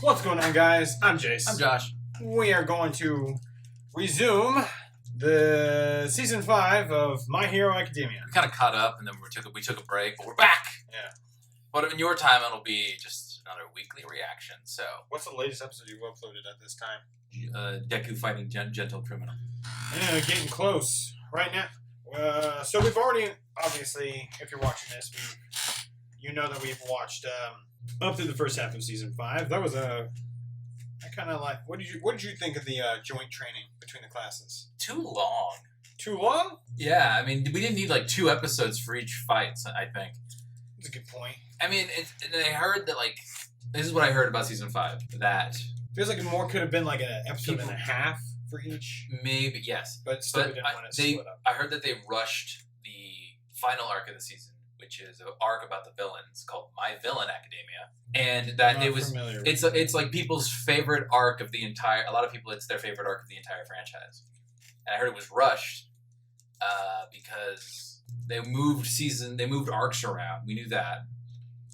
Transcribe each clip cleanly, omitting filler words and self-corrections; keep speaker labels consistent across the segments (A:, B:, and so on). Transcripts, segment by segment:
A: What's going on, guys? I'm Jace.
B: I'm Josh.
A: We are going to resume the season 5 of My Hero Academia.
B: We kind of caught up, and then we took a break, but we're back.
A: Yeah.
B: But in your time, it'll be just another weekly reaction. So,
A: what's the latest episode you've uploaded at this time?
B: Deku fighting gentle criminal.
A: Yeah, getting close right now. So we've already, obviously, if you're watching this, you know that we've watched up to the first half of season 5. That was I kind of like. What did you think of the joint training between the classes?
B: Too long.
A: Too long?
B: Yeah, I mean, we didn't need like 2 episodes for each fight. I think.
A: That's a good point.
B: I mean, I heard that this is what I heard about season 5. That
A: feels like it more could have been like an episode and a half for each.
B: Maybe yes,
A: but still didn't want to split up.
B: I heard that they rushed the final arc of the season, which is an arc about the villains called My Villain Academia, and that it's like people's favorite arc of the entire. A lot of people, it's their favorite arc of the entire franchise. And I heard it was rushed because they moved arcs around. We knew that.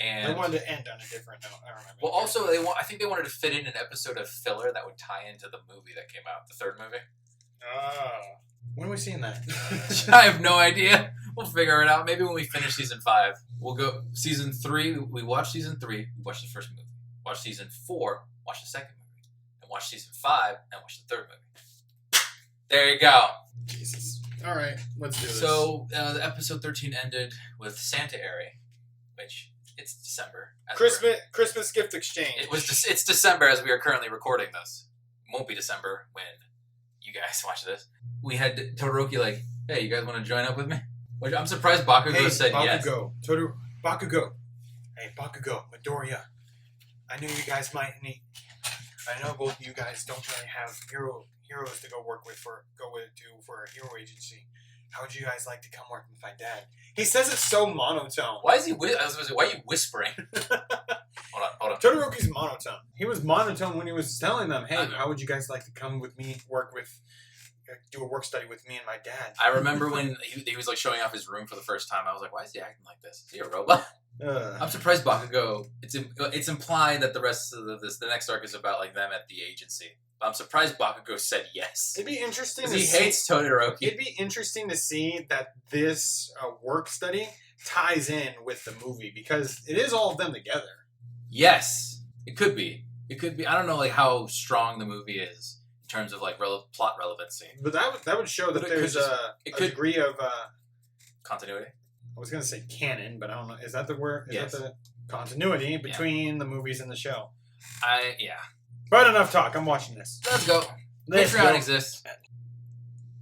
B: And
A: they wanted to end on a different note. I remember.
B: Well, also I think they wanted to fit in an episode of filler that would tie into the movie that came out, the 3rd movie.
A: When are we seeing that?
B: I have no idea. We'll figure it out. Maybe when we finish season 5, we'll go season 3. We watch season 3. We watch the first movie. Watch season 4. Watch the 2nd movie. And watch season 5. And watch the 3rd movie. There you go.
A: Jesus. All right, let's do this.
B: So the episode 13 ended with Santa Airy, which. It's December.
A: Christmas gift exchange.
B: It's December as we are currently recording this. It won't be December when you guys watch this. We had Todoroki like, hey, you guys want to join up with me? Which I'm surprised Bakugo said yes.
A: Bakugo. Hey, Bakugo, Midoriya. I knew you guys might need. I know both of you guys don't really have heroes to go to for a hero agency. How would you guys like to come work with my dad? He says it so monotone.
B: Why is he? Why are you whispering? Hold on.
A: Todoroki's monotone. He was monotone when he was telling them, "Hey, how would you guys like to come with me, do a work study with me and my dad?"
B: I remember when he was like showing off his room for the first time. I was like, "Why is he acting like this? Is he a robot?" I'm surprised Bakugo. It's implied that the rest of the next arc is about like them at the agency. I'm surprised Bakugo said yes.
A: It'd be interesting to
B: see. He hates Todoroki.
A: It'd be interesting to see that this work study ties in with the movie because it is all of them together.
B: Yes, it could be. I don't know like how strong the movie is in terms of like plot relevancy.
A: But that would show that there's a degree of
B: continuity.
A: I was gonna say canon, but I don't know. Is that the word? Is that the continuity between the movies and the show?
B: Yeah.
A: But enough talk. I'm watching this.
B: Let's go. Patreon exists.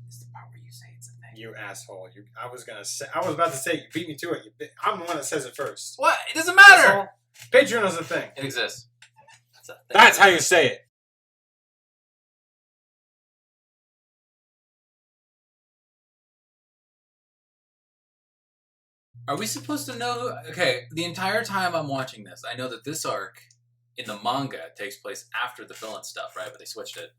B: It's the part where you say it's a thing.
A: You asshole. I was about to say you beat me to it. I'm the one that says it first.
B: What? It doesn't matter.
A: Asshole. Patreon is a thing.
B: It exists.
A: That's how you say it.
B: Are we supposed to know? Okay, the entire time I'm watching this, I know that this arc in the manga takes place after the villain stuff, right? But they switched it.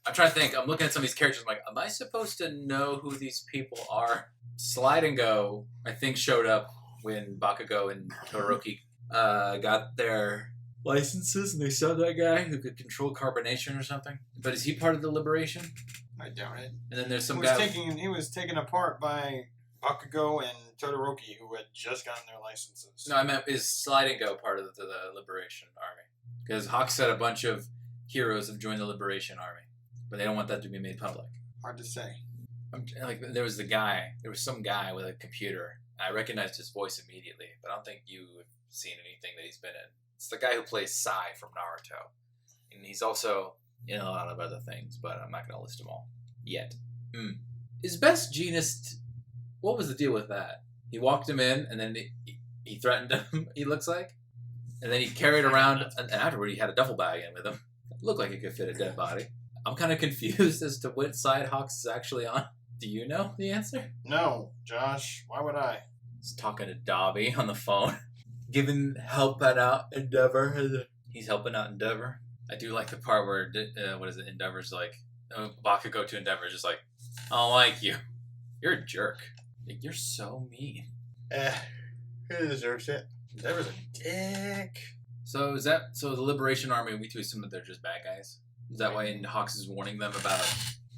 B: I'm trying to think. I'm looking at some of these characters. I'm like, am I supposed to know who these people are? Slide and Go, I think, showed up when Bakugo and Todoroki got their licenses, and they saw that guy who could control carbonation or something. But is he part of the Liberation?
A: I doubt it.
B: And then there's some guy.
A: He was taken apart by Bakugo and Todoroki, who had just gotten their licenses.
B: No, I meant, is Slide and Go part of the Liberation Army? Because Hawk said a bunch of heroes have joined the Liberation Army, but they don't want that to be made public.
A: Hard to say.
B: There was some guy with a computer. I recognized his voice immediately, but I don't think you have seen anything that he's been in. It's the guy who plays Sai from Naruto. And he's also in a lot of other things, but I'm not going to list them all yet. His best genist, what was the deal with that? He walked him in, and then he threatened him, he looks like. And then he carried around, and afterward he had a duffel bag in with him. It looked like it could fit a dead body. I'm kind of confused as to what side Hawks is actually on. Do you know the answer?
A: No, Josh. Why would I?
B: He's talking to Dobby on the phone. Giving helping out Endeavor. He's helping out Endeavor. I do like the part where, Endeavor's like, Bakugo to Endeavor is just like, I don't like you. You're a jerk. Like, you're so mean.
A: He deserves it. Endeavor's a dick.
B: So is that so? The Liberation Army, we to assume that they're just bad guys. Is that why Hawks is warning them about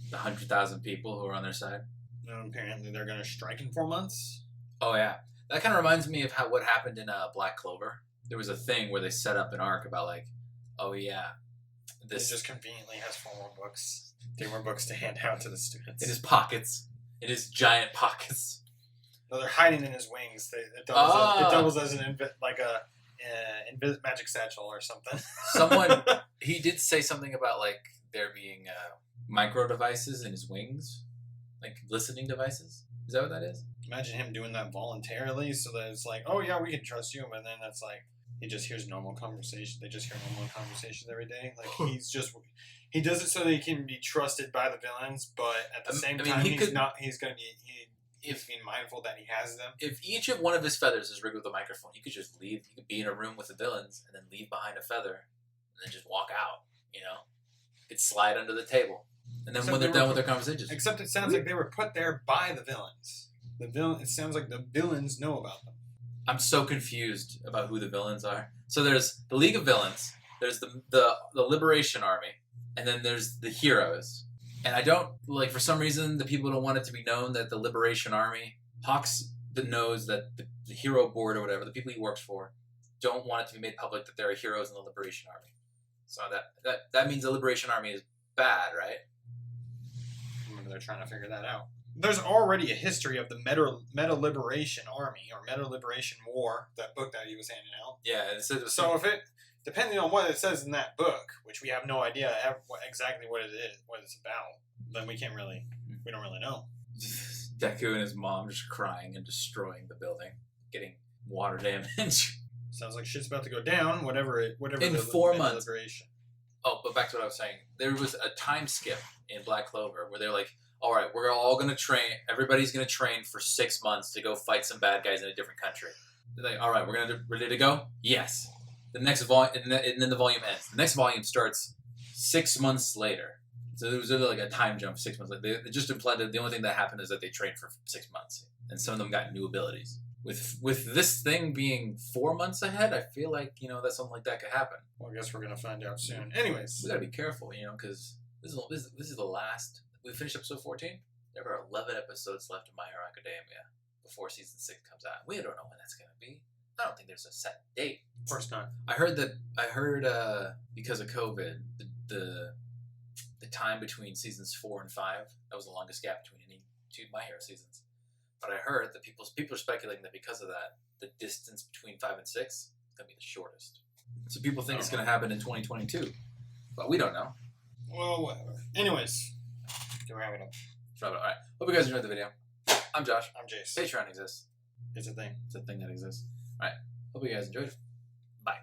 B: the 100,000 people who are on their side?
A: Apparently, they're going to strike in 4 months.
B: Oh yeah, that kind of reminds me of what happened in Black Clover. There was a thing where they set up an arc about like, oh yeah,
A: This just conveniently has 4 more books. 3 more books to hand out to the students.
B: In his pockets. In his giant pockets.
A: No, they're hiding in his wings. It doubles as an magic satchel or something.
B: He did say something about like there being micro devices in his wings, like listening devices. Is that what that is?
A: Imagine him doing that voluntarily, so that it's like, oh yeah, we can trust you, but then that's like he just hears normal conversation. They just hear normal conversations every day. Like he does it so that he can be trusted by the villains, but at the same time, he's going to be. He's being mindful that he has them.
B: If each of one of his feathers is rigged with a microphone, he could just leave. He could be in a room with the villains and then leave behind a feather and then just walk out, you know? He could slide under the table. And then when they're done with their conversations.
A: Except it sounds like they were put there by the villains. It sounds like the villains know about them.
B: I'm so confused about who the villains are. So there's the League of Villains, there's the Liberation Army, and then there's the heroes. And I don't, like, for some reason, the people don't want it to be known that the Liberation Army, Hawks that knows that the hero board or whatever, the people he works for, don't want it to be made public that there are heroes in the Liberation Army. So that means the Liberation Army is bad, right?
A: Maybe they're trying to figure that out. There's already a history of the Meta Liberation Army, or Meta Liberation War, that book that he was handing out.
B: Yeah.
A: So depending on what it says in that book, which we have no idea exactly what it is, what it's about, then we don't really know.
B: Deku and his mom just crying and destroying the building, getting water damage.
A: Sounds like shit's about to go down. Whatever.
B: In 4 months.
A: Liberation.
B: Oh, but back to what I was saying. There was a time skip in Black Clover where they're like, all right, we're all going to train. Everybody's going to train for 6 months to go fight some bad guys in a different country. They're like, all right, we're ready to go? Yes. The next volume, and then the volume ends. The next volume starts 6 months later. So there was like a time jump 6 months later. They just implied that the only thing that happened is that they trained for 6 months. And some of them got new abilities. With this thing being 4 months ahead, I feel like, that something like that could happen.
A: Well, I guess we're going to find out soon. Anyways.
B: We got to be careful, because this is the last. We finished episode 14. There are 11 episodes left of My Hero Academia before season 6 comes out. We don't know when that's going to be. I don't think there's a set date.
A: Of course not.
B: I heard because of COVID, the time between seasons 4 and 5, that was the longest gap between any 2 My Hero seasons. But I heard that people are speculating that because of that, the distance between 5 and 6 is going to be the shortest. So people think it's going to happen in 2022. But we don't know.
A: Well, whatever. Anyways, can we wrap it up?
B: All right. Hope you guys enjoyed the video. I'm Josh.
A: I'm Jace.
B: Patreon exists.
A: It's a thing.
B: It's a thing that exists. All right. Hope you guys enjoyed it. Bye.